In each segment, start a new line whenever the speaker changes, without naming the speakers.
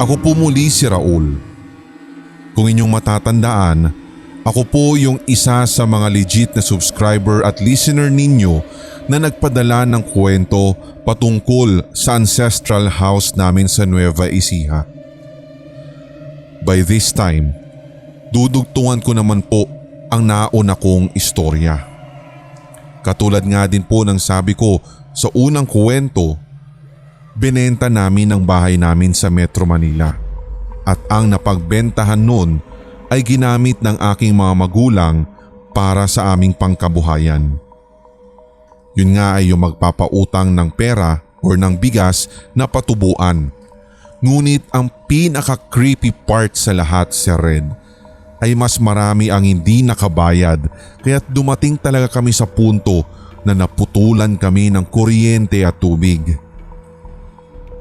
Ako po muli si Raul. Kung inyong matatandaan, ako po yung isa sa mga legit na subscriber at listener ninyo na nagpadala ng kwento patungkol sa ancestral house namin sa Nueva Ecija. By this time, dudugtungan ko naman po ang nauna kong istorya. Katulad nga din po ng sabi ko sa unang kwento, binenta namin ang bahay namin sa Metro Manila at ang napagbentahan noon ay ginamit ng aking mga magulang para sa aming pangkabuhayan. Yun nga ay yung magpapautang ng pera o ng bigas na patubuan. Ngunit ang pinaka-creepy part sa lahat, Sir Red, ay mas marami ang hindi nakabayad kaya't dumating talaga kami sa punto na naputulan kami ng kuryente at tubig.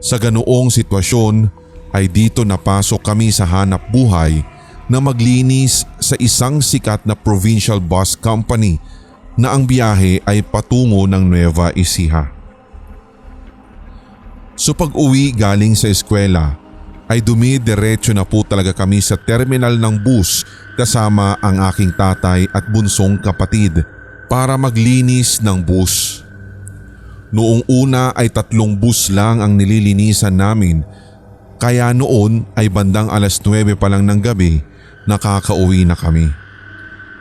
Sa ganoong sitwasyon ay dito napasok kami sa hanap buhay na maglinis sa isang sikat na provincial bus company na ang biyahe ay patungo ng Nueva Ecija. So pag-uwi galing sa eskwela ay dumidiretso na po talaga kami sa terminal ng bus kasama ang aking tatay at bunsong kapatid para maglinis ng bus. Noong una ay 3 bus lang ang nililinisan namin kaya noon ay bandang 9:00 pa lang ng gabi nakakauwi na kami.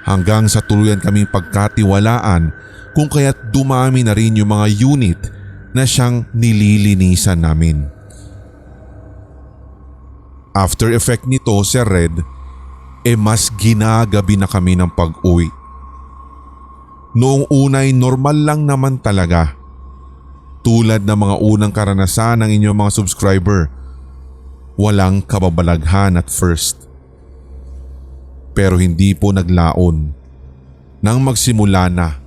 Hanggang sa tuluyan kaming pagkatiwalaan kung kaya't dumami na rin yung mga unit na siyang nililinisan namin. After effect nito, Sir Red, mas ginagabi na kami ng pag-uwi. Noong unay normal lang naman talaga. Tulad ng mga unang karanasan ng inyong mga subscriber, walang kababalaghan at first. Pero hindi po naglaon nang magsimula na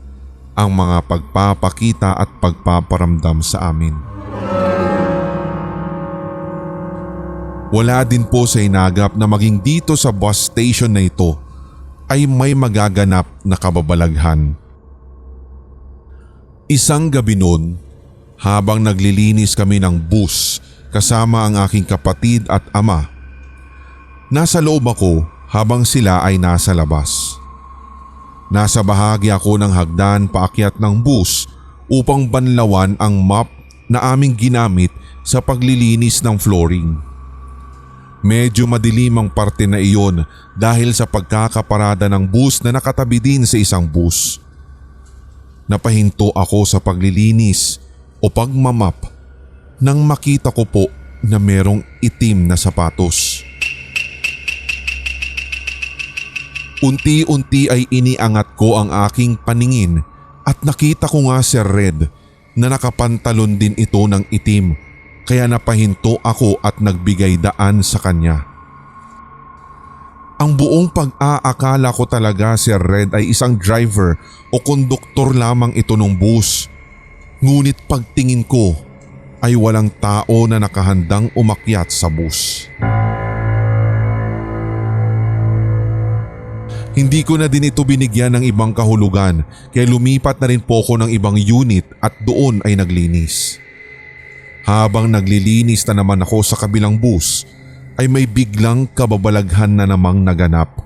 ang mga pagpapakita at pagpaparamdam sa amin. Wala din po sa inagap na maging dito sa bus station na ito ay may magaganap na kababalaghan. Isang gabi noon, habang naglilinis kami ng bus kasama ang aking kapatid at ama, nasa loob ako habang sila ay nasa labas. Nasa bahagi ako ng hagdan paakyat ng bus upang banlawan ang mop na aming ginamit sa paglilinis ng flooring. Medyo madilim ang parte na iyon dahil sa pagkakaparada ng bus na nakatabi din sa isang bus. Napahinto ako sa paglilinis o pagmamap nang makita ko po na merong itim na sapatos. Unti-unti ay iniangat ko ang aking paningin at nakita ko nga si Red na nakapantalon din ito ng itim kaya napahinto ako at nagbigay daan sa kanya. Ang buong pag-aakala ko talaga si Red ay isang driver o konduktor lamang ito ng bus. Ngunit pagtingin ko ay walang tao na nakahandang umakyat sa bus. Hindi ko na din ito binigyan ng ibang kahulugan kaya lumipat na rin po ako ng ibang unit at doon ay naglinis. Habang naglilinis na naman ako sa kabilang bus ay may biglang kababalaghan na namang naganap.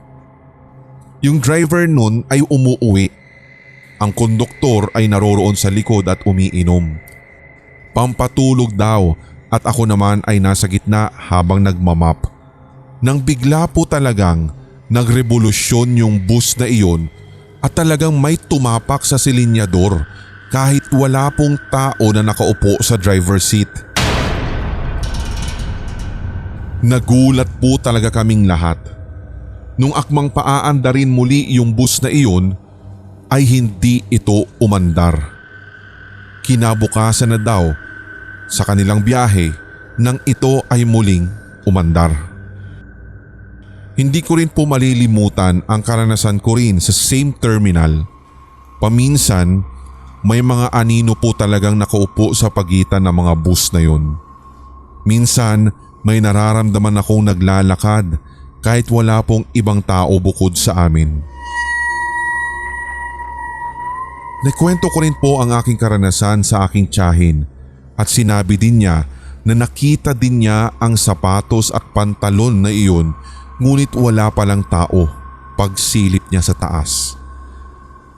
Yung driver nun ay umuuwi. Ang konduktor ay naroroon sa likod at umiinom. Pampatulog daw at ako naman ay nasa gitna habang nagmamap. Nang bigla po talagang nagrevolusyon yung bus na iyon at talagang may tumapak sa silinyador kahit wala pong tao na nakaupo sa driver's seat. Nagulat po talaga kaming lahat. Nung akmang paaandarin muli yung bus na iyon ay hindi ito umandar. Kinabukasan na daw sa kanilang biyahe nang ito ay muling umandar. Hindi ko rin po malilimutan ang karanasan ko rin sa same terminal. Paminsan, may mga anino po talagang nakaupo sa pagitan ng mga bus na yun. Minsan, may nararamdaman akong naglalakad kahit wala pong ibang tao bukod sa amin. Naikwento ko rin po ang aking karanasan sa aking tiyahin at sinabi din niya na nakita din niya ang sapatos at pantalon na iyon, ngunit wala palang tao pagsilip niya sa taas.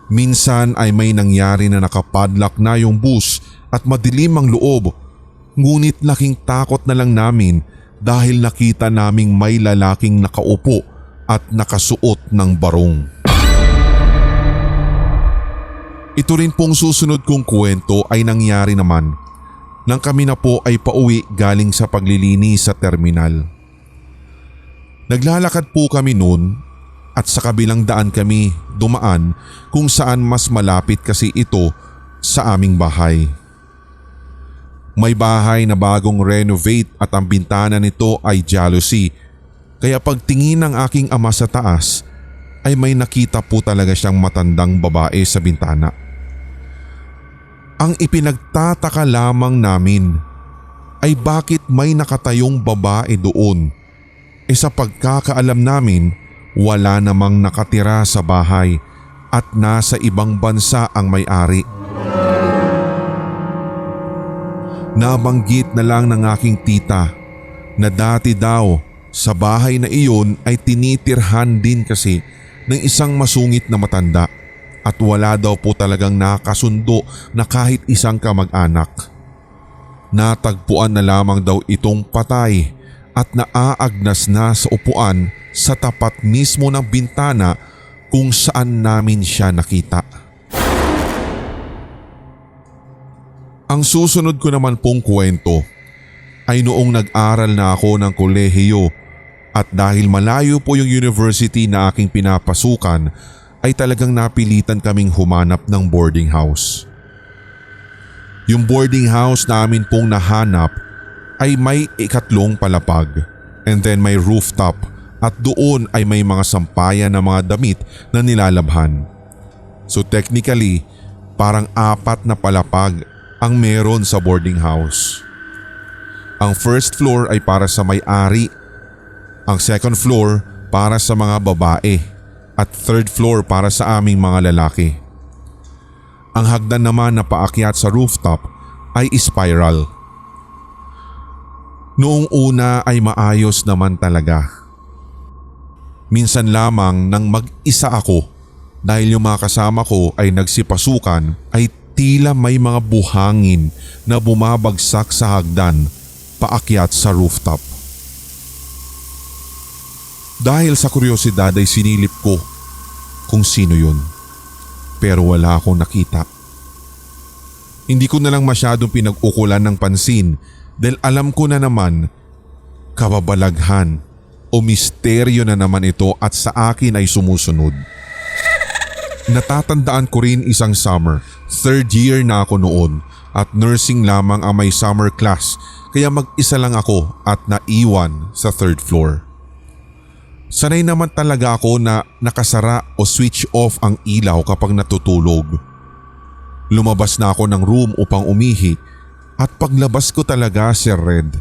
Minsan ay may nangyari na nakapadlock na yung bus at madilim ang loob, ngunit laking takot na lang namin dahil nakita naming may lalaking nakaupo at nakasuot ng barong. Ito rin pong susunod kong kwento ay nangyari naman nang kami na po ay pauwi galing sa paglilinis sa terminal. Naglalakad po kami noon at sa kabilang daan kami dumaan kung saan mas malapit kasi ito sa aming bahay. May bahay na bagong renovate at ang bintana nito ay jalousie, kaya pagtingin ng aking ama sa taas ay may nakita po talaga siyang matandang babae sa bintana. Ang ipinagtataka lamang namin ay bakit may nakatayong babae doon. Sa pagkakaalam namin, wala namang nakatira sa bahay at nasa ibang bansa ang may-ari. Nabanggit na lang ng aking tita na dati daw sa bahay na iyon ay tinitirhan din kasi ng isang masungit na matanda at wala daw po talagang nakasundo na kahit isang kamag-anak. Natagpuan na lamang daw itong patay at naaagnas na sa upuan sa tapat mismo ng bintana kung saan namin siya nakita. Ang susunod ko naman pong kwento ay noong nag-aral na ako ng kolehiyo at dahil malayo po yung university na aking pinapasukan ay talagang napilitan kaming humanap ng boarding house. Yung boarding house namin pong nahanap ay may 3 palapag and then may rooftop at doon ay may mga sampayan na mga damit na nilalabhan. So technically, parang 4 na palapag ang meron sa boarding house. Ang first floor ay para sa may-ari, ang second floor para sa mga babae at third floor para sa aming mga lalaki. Ang hagdan naman na paakyat sa rooftop ay spiral. Noong una ay maayos naman talaga. Minsan lamang nang mag-isa ako dahil yung mga kasama ko ay nagsipasukan ay tila may mga buhangin na bumabagsak sa hagdan paakyat sa rooftop. Dahil sa kuryosidad ay sinilip ko kung sino yun, pero wala akong nakita. Hindi ko na lang masyadong pinag-ukulan ng pansin dahil alam ko na naman kababalaghan o misteryo na naman ito at sa akin ay sumusunod. Natatandaan ko rin isang summer, 3rd year na ako noon at nursing lamang ang may summer class kaya mag-isa lang ako at naiwan sa 3rd floor. Sanay naman talaga ako na nakasara o switch off ang ilaw kapag natutulog. Lumabas na ako ng room upang umihi at paglabas ko talaga, Sir Red,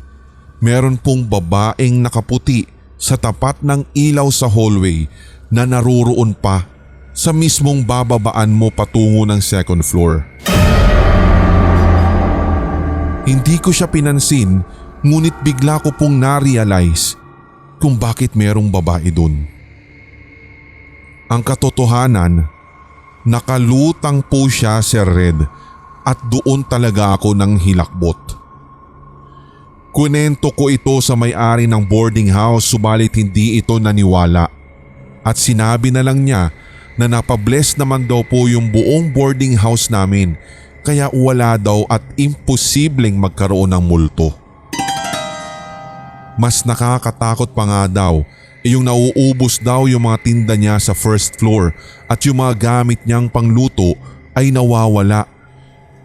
meron pong babaeng nakaputi sa tapat ng ilaw sa hallway na naruroon pa sa mismong bababaan mo patungo ng 2nd floor. Hindi ko siya pinansin ngunit bigla ko pong na-realize kung bakit merong babae dun. Ang katotohanan, nakalutang po siya, Sir Red, at doon talaga ako nang hilakbot. Kunento ko ito sa may-ari ng boarding house subalit hindi ito naniwala at sinabi na lang niya na napabless naman daw po yung buong boarding house namin kaya wala daw at imposibleng magkaroon ng multo. Mas nakakatakot pa nga daw yung nauubos daw yung mga tinda niya sa 1st floor at yung mga gamit niyang pangluto ay nawawala.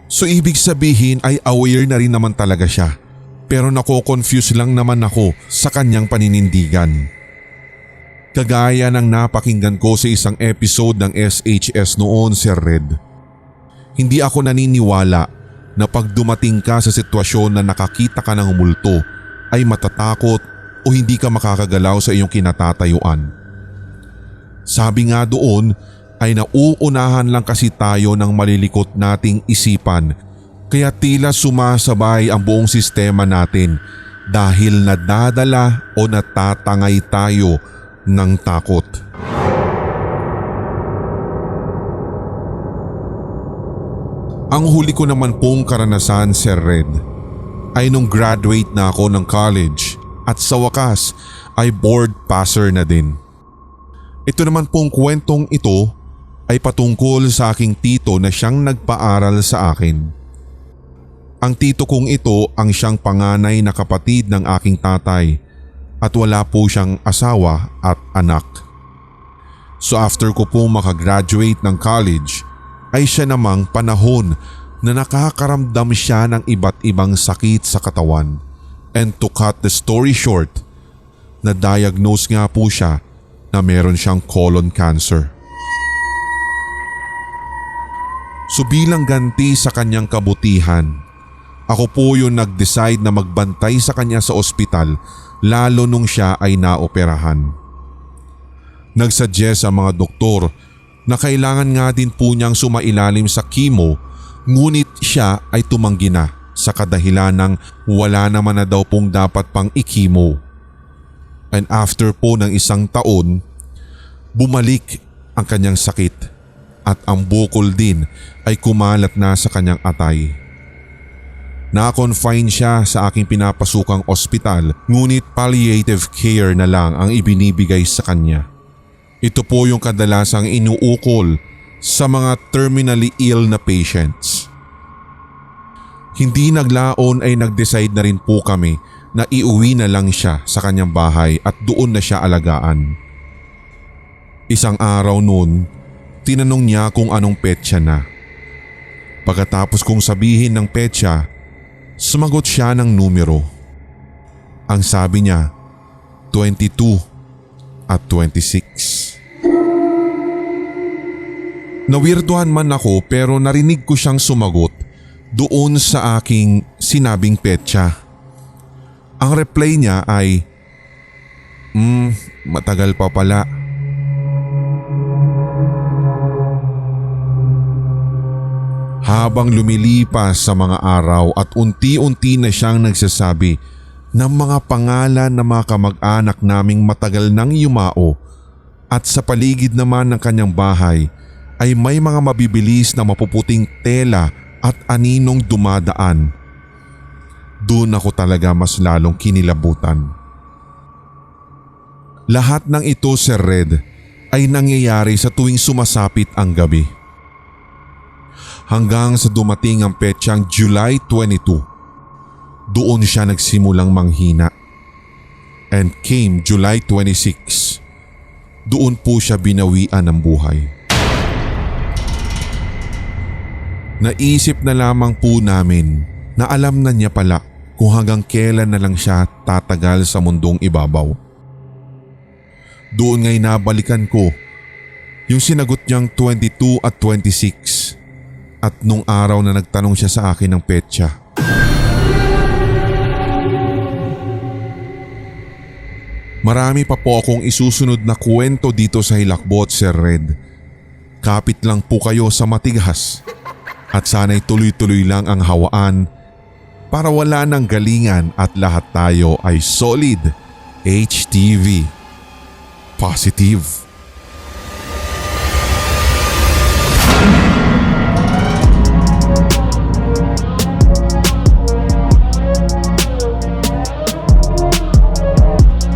So ibig sabihin ay aware na rin naman talaga siya pero nako-confuse lang naman ako sa kanyang paninindigan. Kagaya ng napakinggan ko sa isang episode ng SHS noon, Sir Red. Hindi ako naniniwala na pag dumating ka sa sitwasyon na nakakita ka ng multo ay matatakot o hindi ka makakagalaw sa iyong kinatatayuan. Sabi nga doon ay nauunahan lang kasi tayo ng malilikot nating isipan Kaya tila sumasabay ang buong sistema natin dahil nadadala o natatangay tayo ng takot. Ang huli ko naman pong karanasan, Sir Red, ay nung graduate na ako ng college at sa wakas ay board passer na din. Ito naman pong kwentong ito ay patungkol sa aking tito na siyang nagpaaral sa akin. Ang tito kong ito ang siyang panganay na kapatid ng aking tatay at wala po siyang asawa at anak. So after ko po makagraduate ng college ay siya namang panahon na nakakaramdam siya ng iba't ibang sakit sa katawan. And to cut the story short, na-diagnose nga po siya na meron siyang colon cancer. So bilang ganti sa kanyang kabutihan, ako po yung nag-decide na magbantay sa kanya sa ospital lalo nung siya ay naoperahan. Nagsuggest ang mga doktor na kailangan nga din po niyang sumailalim sa chemo, ngunit siya ay tumanggi na sa kadahilan ng wala naman na daw pong dapat pang i-chemo. And after po ng 1 taon, bumalik ang kanyang sakit at ang bukol din ay kumalat na sa kanyang atay. Na-confine siya sa aking pinapasukang ospital, ngunit palliative care na lang ang ibinibigay sa kanya. Ito po yung kadalasang inuukol sa mga terminally ill na patients. Hindi naglaon ay nag-decide na rin po kami na iuwi na lang siya sa kanyang bahay at doon na siya alagaan. Isang araw noon, tinanong niya kung anong petsa na. Pagkatapos kong sabihin ng petsa, sumagot siya ng numero. Ang sabi niya, 22 at 26. Nawirduhan man ako pero narinig ko siyang sumagot doon sa aking sinabing petsa. Ang reply niya ay, matagal pa pala. Habang lumilipas sa mga araw at unti-unti na siyang nagsasabi ng mga pangalan ng mga kamag-anak naming matagal nang yumao at sa paligid naman ng kanyang bahay ay may mga mabibilis na mapuputing tela at aninong dumadaan. Doon ako talaga mas lalong kinilabutan. Lahat ng ito, Sir Red, ay nangyayari sa tuwing sumasapit ang gabi. Hanggang sa dumating ang petsang July 22. Doon siya nagsimulang manghina. And came July 26. Doon po siya binawian ng buhay. Naisip na lamang po namin na alam na niya pala kung hanggang kailan na lang siya tatagal sa mundong ibabaw. Doon nga'y nabalikan ko yung sinagot niyang 22 at 26. At nung araw na nagtanong siya sa akin ng petsa. Marami pa po akong isusunod na kwento dito sa Hilakbot, Sir Red. Kapit lang po kayo sa matigas at sana'y tuloy-tuloy lang ang hawaan para wala ng galingan at lahat tayo ay solid HTV positive.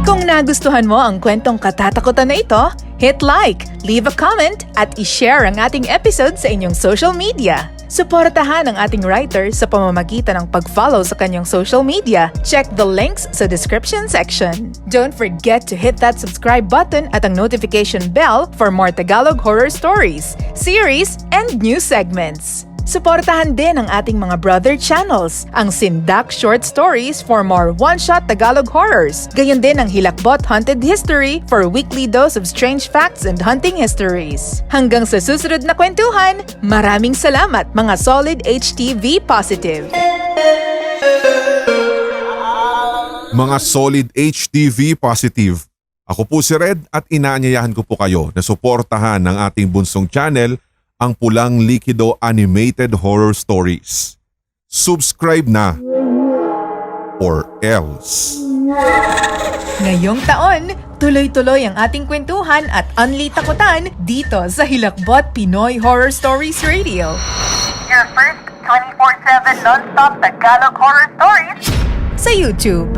Kung nagustuhan mo ang kwentong katatakutan na ito, hit like, leave a comment at i-share ang ating episode sa inyong social media. Suportahan ang ating writer sa pamamagitan ng pag-follow sa kanyang social media. Check the links sa description section. Don't forget to hit that subscribe button at ang notification bell for more Tagalog horror stories, series, and new segments. Suportahan din ang ating mga brother channels, ang Sindak Short Stories for more one-shot Tagalog horrors. Gayon din ang Hilakbot Haunted History for weekly dose of strange facts and hunting histories. Hanggang sa susunod na kwentuhan, maraming salamat mga solid HTV positive.
Mga solid HTV positive. Ako po si Red at inaanyayahan ko po kayo na suportahan ng ating bunsong channel, ang Pulang Likido Animated Horror Stories. subscribe na. Or else.
Ngayong taon, tuloy-tuloy ang ating kwentuhan at unli takutan dito sa Hilakbot Pinoy Horror Stories Radio.
Your first 24/7 non-stop Tagalog horror stories
Sa YouTube.